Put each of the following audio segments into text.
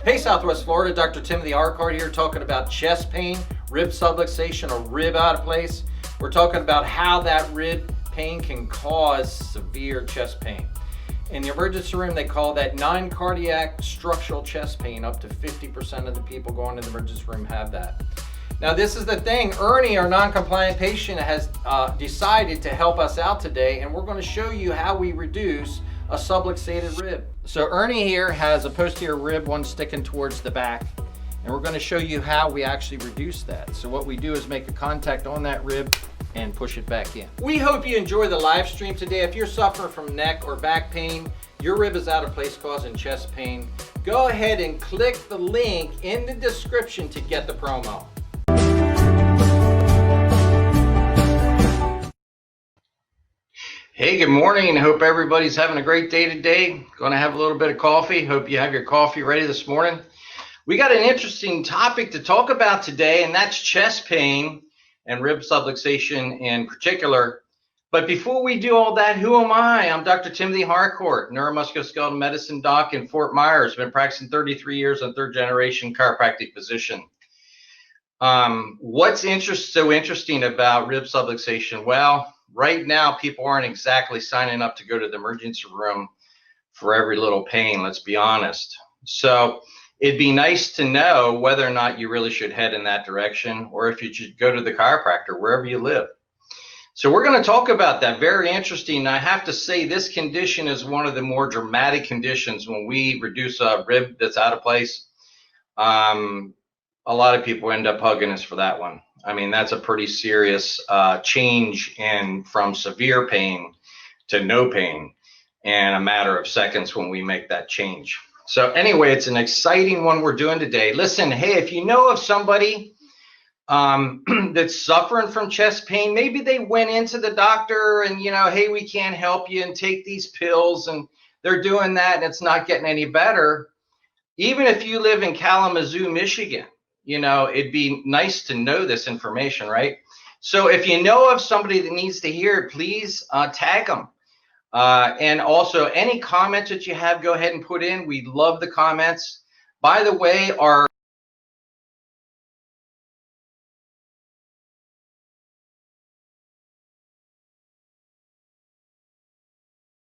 Hey, Southwest Florida, Dr. Timothy Harcourt here talking about chest pain, rib subluxation, or rib out of place. We're talking about how that rib pain can cause severe chest pain. In the emergency room, they call that non-cardiac structural chest pain. Up to 50% of the people going to the emergency room have that. Now, this is the thing. Ernie, our non-compliant patient, has decided to help us out today, and we're going to show you how we reduce a subluxated rib. So Ernie here has a posterior rib, one sticking towards the back, and we're going to show you how we actually reduce that. So what we do is make a contact on that rib and push it back in. We hope you enjoy the live stream today. If you're suffering from neck or back pain, your rib is out of place causing chest pain, go ahead and click the link in the description to get the promo. Hey, good morning. Hope everybody's having a great day today. Going to have a little bit of coffee. Hope you have your coffee ready this morning. We got an interesting topic to talk about today, and that's chest pain and rib subluxation in particular. But before we do all that, who am I? I'm Dr. Timothy Harcourt, neuromusculoskeletal medicine doc in Fort Myers. Been practicing 33 years on third generation chiropractic physician. What's so interesting about rib subluxation? Well, right now, people aren't exactly signing up to go to the emergency room for every little pain, let's be honest. So it'd be nice to know whether or not you really should head in that direction, or if you should go to the chiropractor wherever you live. So we're going to talk about that. Very interesting. I have to say this condition is one of the more dramatic conditions when we reduce a rib that's out of place. A lot of people end up hugging us for that one. I mean, that's a pretty serious change from severe pain to no pain in a matter of seconds when we make that change. So anyway, it's an exciting one we're doing today. Listen, hey, if you know of somebody that's suffering from chest pain, maybe they went into the doctor and, hey, we can't help you and take these pills, and they're doing that and it's not getting any better. Even if you live in Kalamazoo, Michigan, it'd be nice to know this information, right? So if you know of somebody that needs to hear it, please tag them. And also, any comments that you have, go ahead and put in. We love the comments. By the way,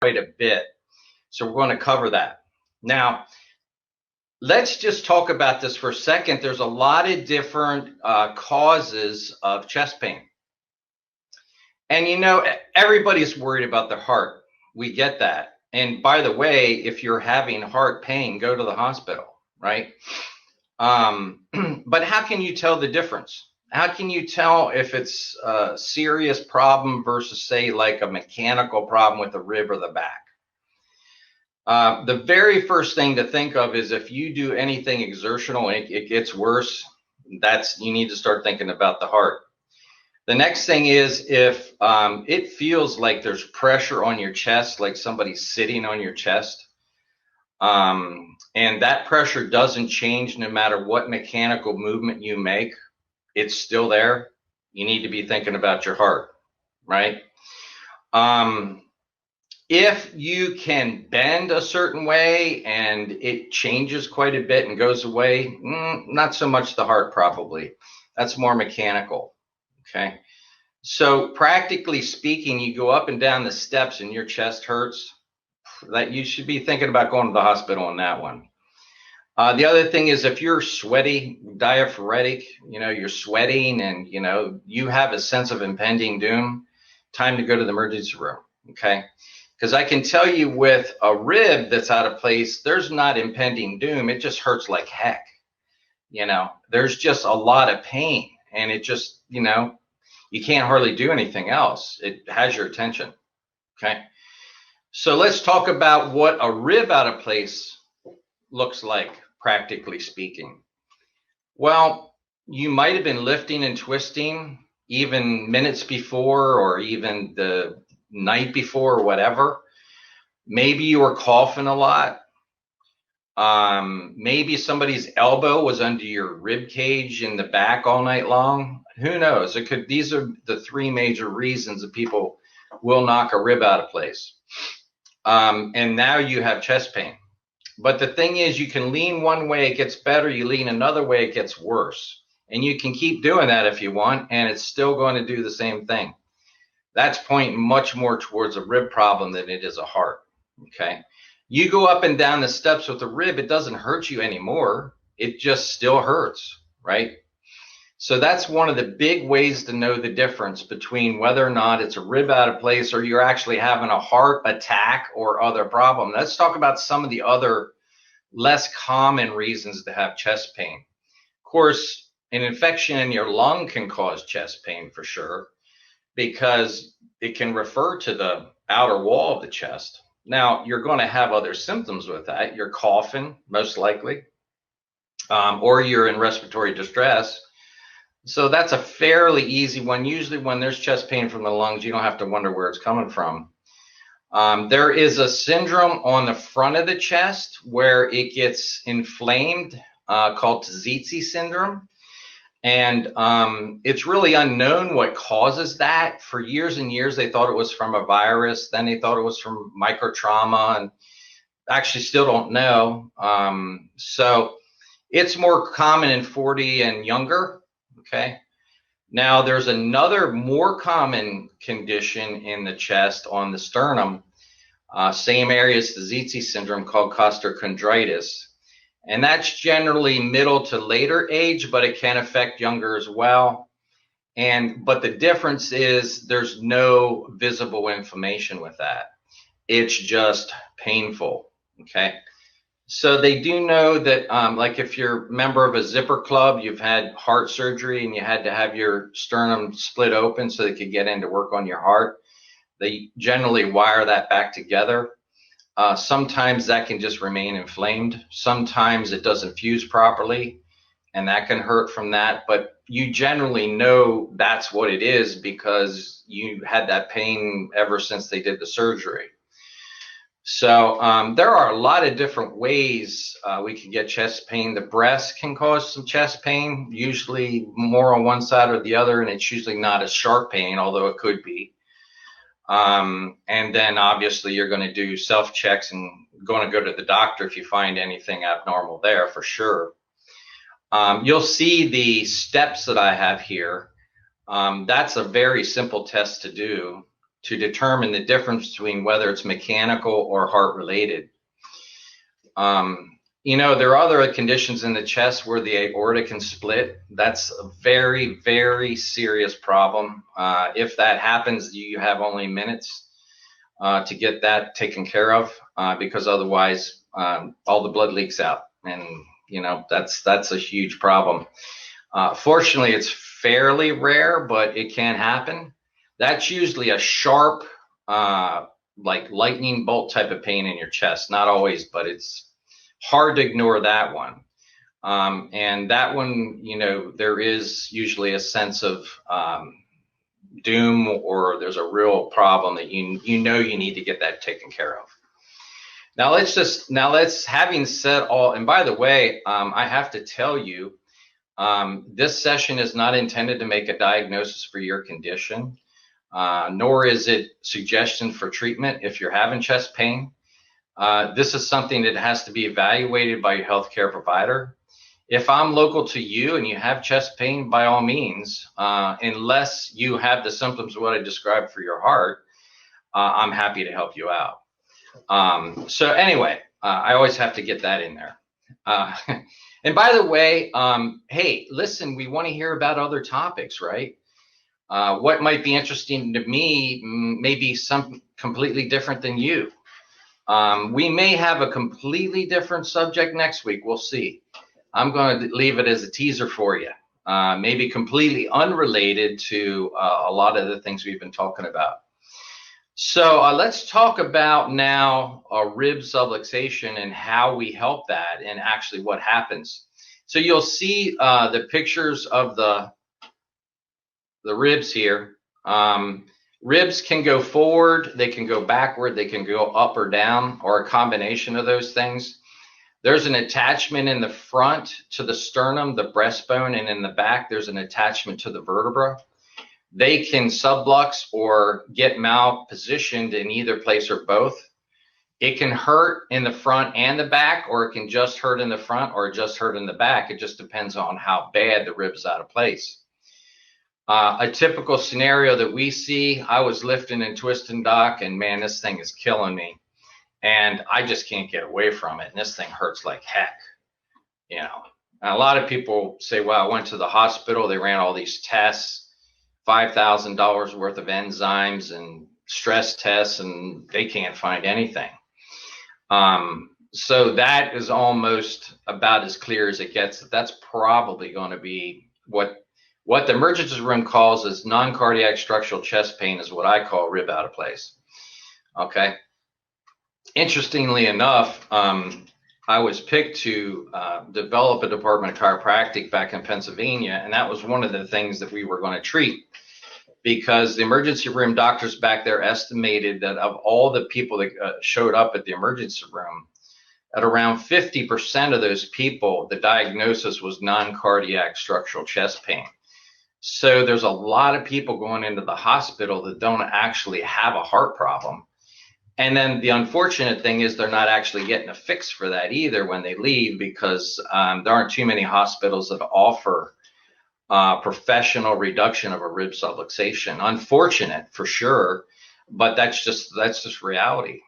quite a bit. So we're going to cover that. Now, let's just talk about this for a second. There's a lot of different causes of chest pain. And everybody's worried about their heart. We get that. And by the way, if you're having heart pain, go to the hospital, right? But how can you tell the difference? How can you tell if it's a serious problem versus, say, like a mechanical problem with the rib or the back? The very first thing to think of is if you do anything exertional and it gets worse, you need to start thinking about the heart. The next thing is if it feels like there's pressure on your chest, like somebody's sitting on your chest, and that pressure doesn't change no matter what mechanical movement you make, it's still there, you need to be thinking about your heart, right? If you can bend a certain way and it changes quite a bit and goes away, not so much the heart probably. That's more mechanical, okay? So practically speaking, you go up and down the steps and your chest hurts, that you should be thinking about going to the hospital on that one. The other thing is if you're sweaty, diaphoretic, you're sweating and, you have a sense of impending doom, time to go to the emergency room, okay? Because I can tell you with a rib that's out of place, there's not impending doom. It just hurts like heck. There's just a lot of pain, and it just, you can't hardly do anything else. It has your attention, okay? So let's talk about what a rib out of place looks like, practically speaking. Well, you might have been lifting and twisting even minutes before or even the night before or whatever. Maybe you were coughing a lot. Maybe somebody's elbow was under your rib cage in the back all night long. Who knows? These are the three major reasons that people will knock a rib out of place. And now you have chest pain. But the thing is, you can lean one way, it gets better. You lean another way, it gets worse. And you can keep doing that if you want, and it's still going to do the same thing. That's pointing much more towards a rib problem than it is a heart. Okay. You go up and down the steps with a rib, it doesn't hurt you anymore. It just still hurts, right? So that's one of the big ways to know the difference between whether or not it's a rib out of place or you're actually having a heart attack or other problem. Let's talk about some of the other less common reasons to have chest pain. Of course, an infection in your lung can cause chest pain for sure, because it can refer to the outer wall of the chest. Now, you're going to have other symptoms with that. You're coughing, most likely, or you're in respiratory distress. So that's a fairly easy one. Usually when there's chest pain from the lungs, you don't have to wonder where it's coming from. There is a syndrome on the front of the chest where it gets inflamed called Tzitzi syndrome. And it's really unknown what causes that. For years and years, they thought it was from a virus. Then they thought it was from microtrauma, and actually still don't know. So it's more common in 40 and younger. Okay. Now there's another more common condition in the chest on the sternum, same area as the Tzitzi syndrome, called Costochondritis. And that's generally middle to later age, but it can affect younger as well. But the difference is there's no visible inflammation with that. It's just painful. Okay. So they do know that, like if you're a member of a zipper club, you've had heart surgery and you had to have your sternum split open so they could get in to work on your heart. They generally wire that back together. Sometimes that can just remain inflamed. Sometimes it doesn't fuse properly, and that can hurt from that. But you generally know that's what it is because you had that pain ever since they did the surgery. So there are a lot of different ways we can get chest pain. The breast can cause some chest pain, usually more on one side or the other, and it's usually not a sharp pain, although it could be. And then obviously you're going to do self-checks and going to go to the doctor if you find anything abnormal there, for sure. You'll see the steps that I have here. That's a very simple test to do to determine the difference between whether it's mechanical or heart related. You know, there are other conditions in the chest where the aorta can split. That's a very, very serious problem. If that happens, you have only minutes to get that taken care of, because otherwise all the blood leaks out, and you know that's a huge problem. Fortunately, it's fairly rare, but it can happen. That's usually a sharp, like lightning bolt type of pain in your chest. Not always, but it's hard to ignore that one. And that one, you know, there is usually a sense of doom, or there's a real problem that you know you need to get that taken care of. Now let's having said all, and by the way, I have to tell you, this session is not intended to make a diagnosis for your condition, nor is it suggestion for treatment if you're having chest pain. This is something that has to be evaluated by your healthcare provider. If I'm local to you and you have chest pain, by all means, unless you have the symptoms of what I described for your heart, I'm happy to help you out. So anyway, I always have to get that in there. And by the way, hey, listen, we want to hear about other topics, right? What might be interesting to me may be some completely different than you. We may have a completely different subject next week. We'll see. I'm going to leave it as a teaser for you. Maybe completely unrelated to a lot of the things we've been talking about. So let's talk about now rib subluxation and how we help that and actually what happens. So you'll see the pictures of the ribs here. Ribs can go forward, they can go backward, they can go up or down, or a combination of those things. There's an attachment in the front to the sternum, the breastbone, and in the back there's an attachment to the vertebra. They can sublux or get malpositioned in either place or both. It can hurt in the front and the back, or it can just hurt in the front or just hurt in the back. It just depends on how bad the rib's out of place. A typical scenario that we see, I was lifting and twisting, doc, and man, this thing is killing me. And I just can't get away from it. And this thing hurts like heck, you know. And a lot of people say, well, I went to the hospital, they ran all these tests, $5,000 worth of enzymes and stress tests, and they can't find anything. So that is almost about as clear as it gets. That's probably going to be what the emergency room calls as non-cardiac structural chest pain is what I call rib out of place. Okay. Interestingly enough, I was picked to develop a department of chiropractic back in Pennsylvania, and that was one of the things that we were going to treat, because the emergency room doctors back there estimated that of all the people that showed up at the emergency room, at around 50% of those people, the diagnosis was non-cardiac structural chest pain. So there's a lot of people going into the hospital that don't actually have a heart problem. And then the unfortunate thing is they're not actually getting a fix for that either when they leave, because there aren't too many hospitals that offer professional reduction of a rib subluxation. Unfortunate for sure, but that's just reality.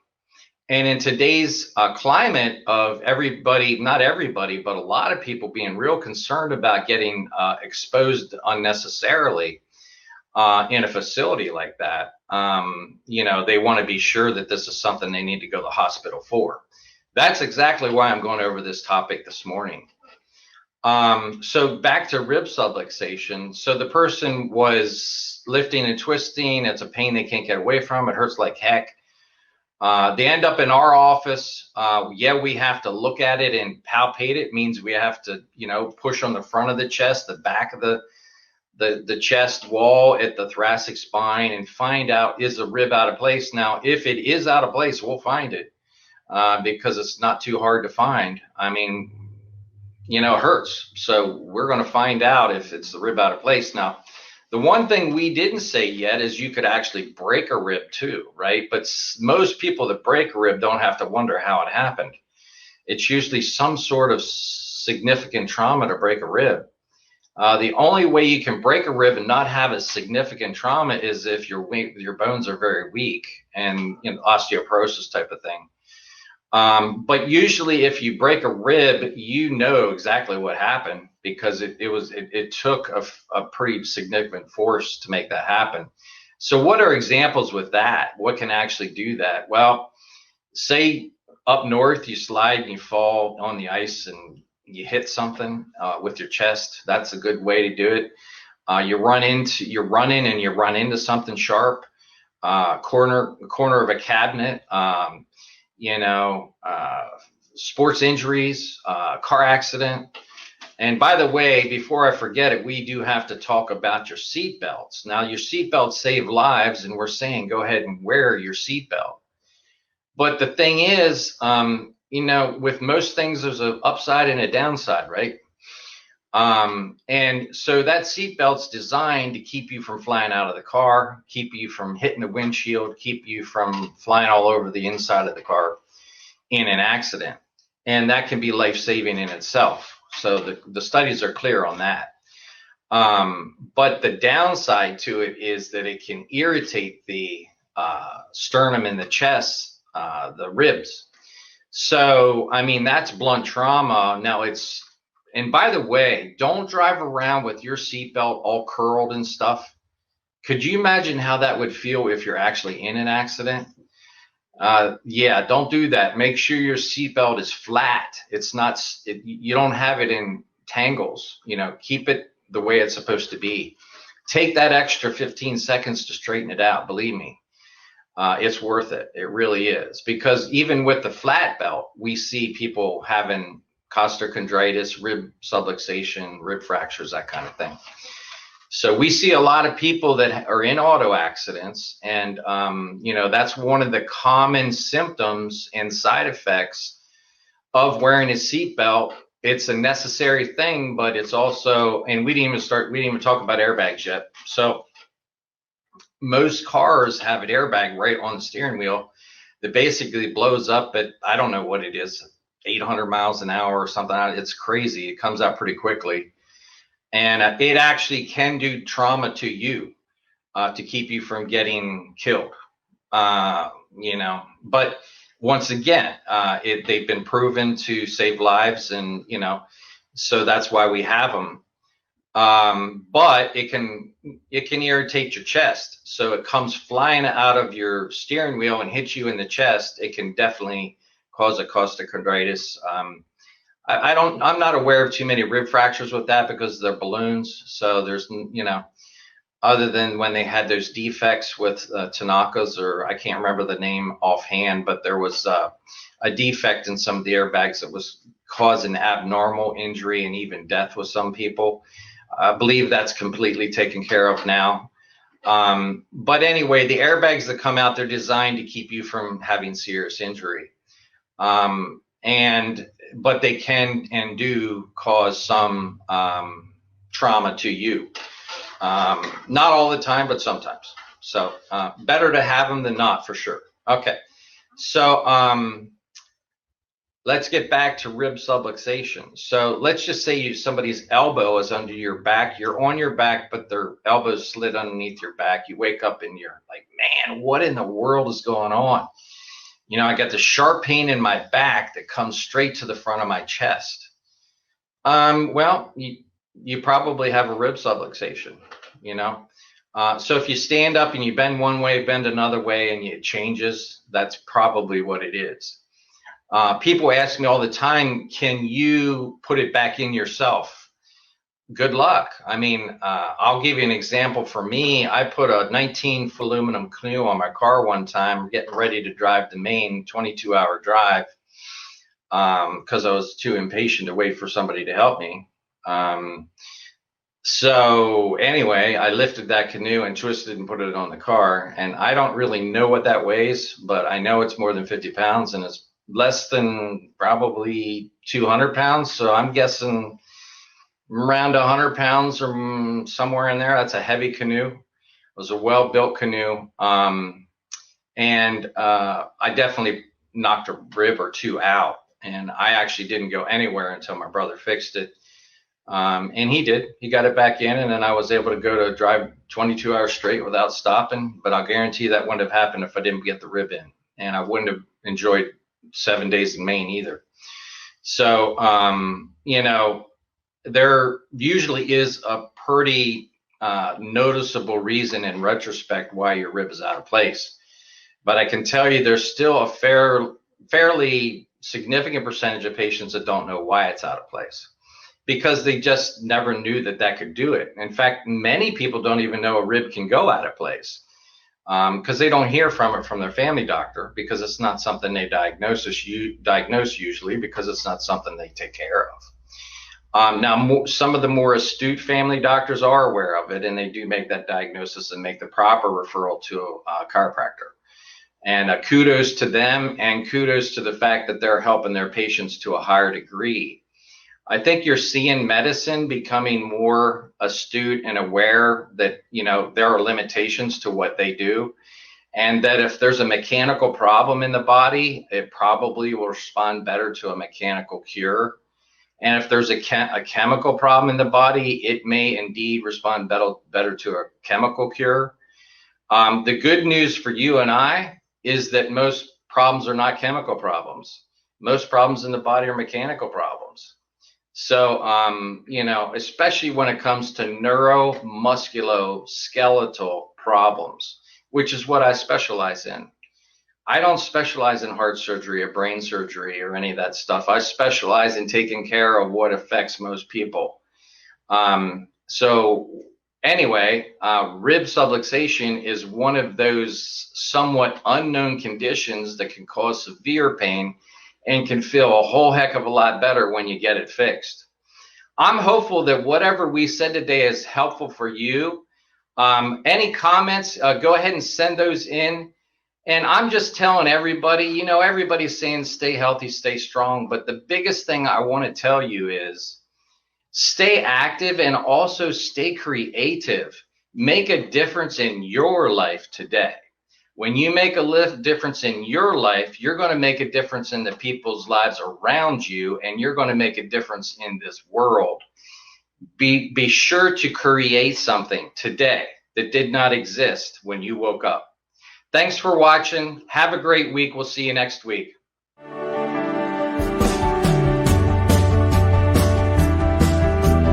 And in today's climate of everybody, not everybody, but a lot of people being real concerned about getting exposed unnecessarily in a facility like that, you know, they want to be sure that this is something they need to go to the hospital for. That's exactly why I'm going over this topic this morning. So back to rib subluxation. So the person was lifting and twisting. It's a pain they can't get away from. It hurts like heck. They end up in our office. Yeah, we have to look at it and palpate it. Means we have to, you know, push on the front of the chest, the back of the chest wall at the thoracic spine, and find out, is the rib out of place? Now, if it is out of place, we'll find it because it's not too hard to find. I mean, you know, it hurts. So we're going to find out if it's the rib out of place. Now, the one thing we didn't say yet is you could actually break a rib too, right? But most people that break a rib don't have to wonder how it happened. It's usually some sort of significant trauma to break a rib. The only way you can break a rib and not have a significant trauma is if your bones are very weak and, you know, osteoporosis type of thing. But usually if you break a rib, you know exactly what happened, because it took a pretty significant force to make that happen. So what are examples with that? What can actually do that? Well, say up north, you slide and you fall on the ice and you hit something with your chest. That's a good way to do it. You're running and you run into something sharp, corner of a cabinet, you know, sports injuries, car accident. And by the way, before I forget it, we do have to talk about your seat belts. Now, your seat belts save lives, and we're saying go ahead and wear your seat belt. But the thing is, you know, with most things, there's an upside and a downside, right? And so that seat belt's designed to keep you from flying out of the car, keep you from hitting the windshield, keep you from flying all over the inside of the car in an accident. And that can be life-saving in itself. So the studies are clear on that. But the downside to it is that it can irritate the sternum and the chest, the ribs. So, I mean, that's blunt trauma. Now and by the way, don't drive around with your seatbelt all curled and stuff. Could you imagine how that would feel if you're actually in an accident? Yeah, don't do that. Make sure your seatbelt is flat. It's not, you don't have it in tangles, you know, keep it the way it's supposed to be. Take that extra 15 seconds to straighten it out. Believe me, it's worth it. It really is. Because even with the flat belt, we see people having costochondritis, rib subluxation, rib fractures, that kind of thing. So we see a lot of people that are in auto accidents, and you know, that's one of the common symptoms and side effects of wearing a seatbelt. It's a necessary thing, but it's also, and we didn't even talk about airbags yet. So most cars have an airbag right on the steering wheel. that basically blows up at, I don't know what it is, 800 miles an hour or something. It's crazy. It comes out pretty quickly. And it actually can do trauma to you to keep you from getting killed. But once again, they've been proven to save lives, and so that's why we have them. But it can irritate your chest, so it comes flying out of your steering wheel and hits you in the chest. It can definitely cause a costochondritis. I'm not aware of too many rib fractures with that because they're balloons. So there's other than when they had those defects with Tanaka's, or I can't remember the name offhand, but there was a defect in some of the airbags that was causing abnormal injury and even death with some people. I believe that's completely taken care of now. But anyway, the airbags that come out, they're designed to keep you from having serious injury. But they can and do cause some trauma to you. Not all the time, but sometimes. So better to have them than not, for sure. Okay, so let's get back to rib subluxation. So let's just say somebody's elbow is under your back. You're on your back, but their elbow slid underneath your back. You wake up and you're like, man, what in the world is going on? I got the sharp pain in my back that comes straight to the front of my chest. Well, you probably have a rib subluxation, So if you stand up and you bend one way, bend another way, and it changes, that's probably what it is. People ask me all the time, can you put it back in yourself? Good luck. I mean, I'll give you an example. For me, I put a 19-foot aluminum canoe on my car one time, getting ready to drive to Maine, 22-hour drive, because I was too impatient to wait for somebody to help me. So anyway, I lifted that canoe and twisted and put it on the car. And I don't really know what that weighs, but I know it's more than 50 pounds and it's less than probably 200 pounds. So I'm guessing around 100 pounds or somewhere in there. That's a heavy canoe. It was a well-built canoe. And I definitely knocked a rib or two out. And I actually didn't go anywhere until my brother fixed it. And he did. He got it back in, and then I was able to go to drive 22 hours straight without stopping. But I'll guarantee that wouldn't have happened if I didn't get the rib in. And I wouldn't have enjoyed 7 days in Maine either. So, there usually is a pretty noticeable reason in retrospect why your rib is out of place. But I can tell you there's still a fairly significant percentage of patients that don't know why it's out of place, because they just never knew that could do it. In fact, many people don't even know a rib can go out of place because they don't hear from it from their family doctor, because it's not something they diagnose usually, because it's not something they take care of. Now, some of the more astute family doctors are aware of it, and they do make that diagnosis and make the proper referral to a chiropractor. And kudos to them, and kudos to the fact that they're helping their patients to a higher degree. I think you're seeing medicine becoming more astute and aware that, there are limitations to what they do, and that if there's a mechanical problem in the body, it probably will respond better to a mechanical cure. And if there's a chemical problem in the body, it may indeed respond better to a chemical cure. The good news for you and I is that most problems are not chemical problems. Most problems in the body are mechanical problems. So, especially when it comes to neuromusculoskeletal problems, which is what I specialize in. I don't specialize in heart surgery or brain surgery or any of that stuff. I specialize in taking care of what affects most people. So anyway, rib subluxation is one of those somewhat unknown conditions that can cause severe pain and can feel a whole heck of a lot better when you get it fixed. I'm hopeful that whatever we said today is helpful for you. Any comments, go ahead and send those in. And I'm just telling everybody, everybody's saying stay healthy, stay strong. But the biggest thing I want to tell you is stay active and also stay creative. Make a difference in your life today. When you make a difference in your life, you're going to make a difference in the people's lives around you, and you're going to make a difference in this world. Be sure to create something today that did not exist when you woke up. Thanks for watching. Have a great week. We'll see you next week.